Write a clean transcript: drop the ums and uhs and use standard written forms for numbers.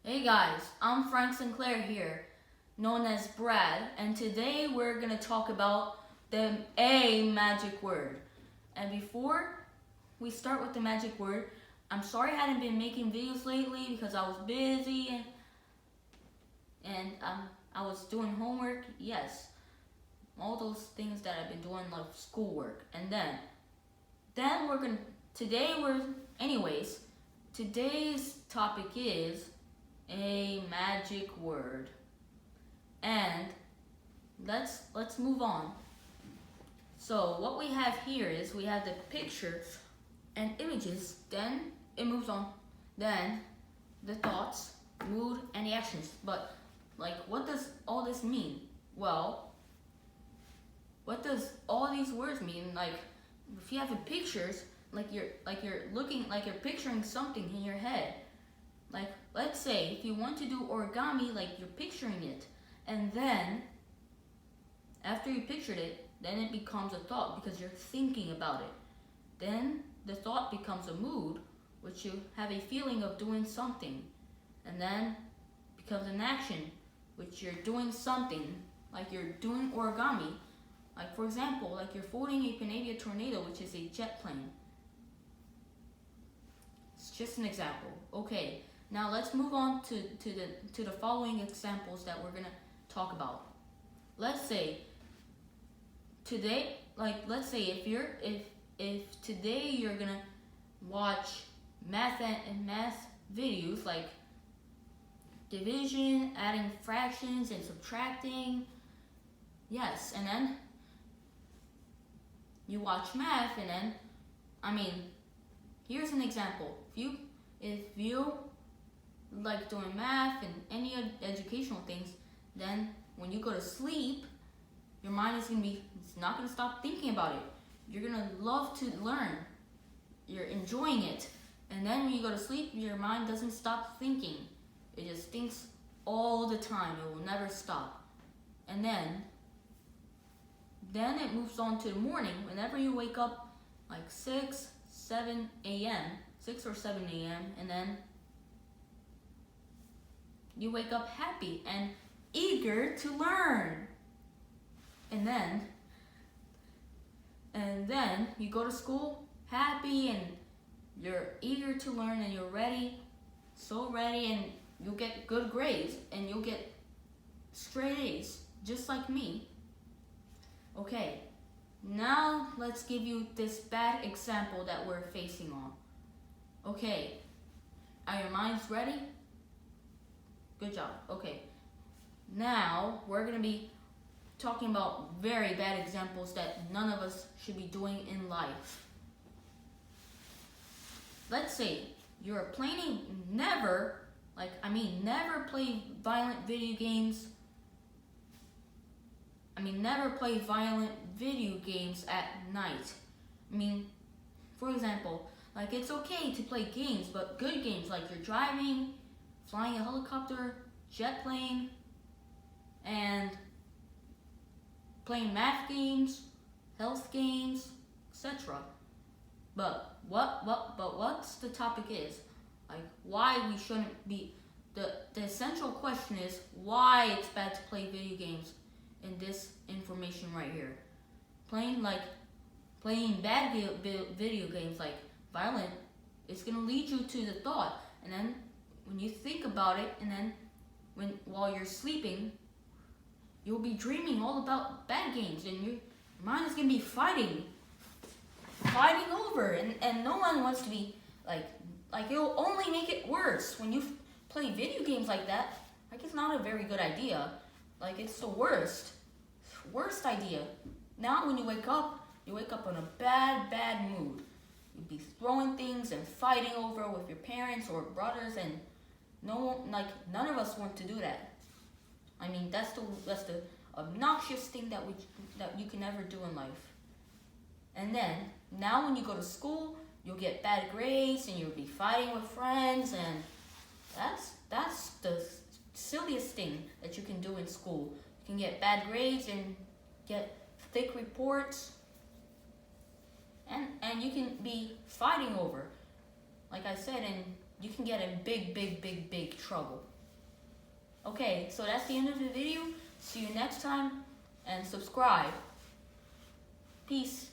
Hey guys, I'm Frank Sinclair here, known as Brad, and today we're going to talk about the A magic word. And before we start with the magic word, I'm sorry I hadn't been making videos lately because I was busy and I was doing homework, yes, all those things that I've been doing, like schoolwork. And then today's topic is a magic word. And let's move on. So what we have here is we have the pictures and images, then it moves on, then the thoughts, mood, and the actions. But what does all this mean? Well, what does all these words mean? If you have the pictures, you're picturing something in your head. Let's say if you want to do origami, you're picturing it, and then after you pictured it, then it becomes a thought because you're thinking about it. Then the thought becomes a mood, which you have a feeling of doing something, and then becomes an action, which you're doing something, like you're doing origami. For example, you're folding a Panavia Tornado, which is a jet plane. It's just an example. Okay. Now let's move on to the following examples that we're gonna talk about. Let's say today, if today you're gonna watch math videos like division, adding fractions, and subtracting. Yes, and then you watch math, and then here's an example. If you like doing math and any educational things, then when you go to sleep, your mind it's not gonna stop thinking about it. You're gonna love to learn. You're enjoying it. And then when you go to sleep, your mind doesn't stop thinking. It just thinks all the time. It will never stop. And then it moves on to the morning. Whenever you wake up 6 or 7 a.m. and then you wake up happy and eager to learn. And then you go to school happy and you're eager to learn and you're ready, so ready, and you'll get good grades and you'll get straight A's, just like me. Okay, now let's give you this bad example that we're facing on. Okay, are your minds ready? Good job. Okay. Now we're going to be talking about very bad examples that none of us should be doing in life. Let's say you're planning never play violent video games. Never play violent video games at night. For example, it's okay to play games, but good games like you're driving, flying a helicopter, jet plane, and playing math games, health games, etc. But what's the topic is? Why we shouldn't be, the essential question is why it's bad to play video games in this information right here. Playing bad video games violent, it's gonna lead you to the thought, and then when you think about it, and then while you're sleeping, you'll be dreaming all about bad games, and your mind is gonna be fighting over, and no one wants to be it'll only make it worse when you play video games like that. It's not a very good idea. It's the worst idea. Now when you wake up in a bad mood. You'll be throwing things and fighting over with your parents or brothers, and none of us want to do that. That's the obnoxious thing that you can never do in life. And then now when you go to school, you'll get bad grades and you'll be fighting with friends, and that's the silliest thing that you can do in school. You can get bad grades and get thick reports, and you can be fighting over, like I said, and you can get in big trouble. Okay, so that's the end of the video. See you next time and subscribe. Peace.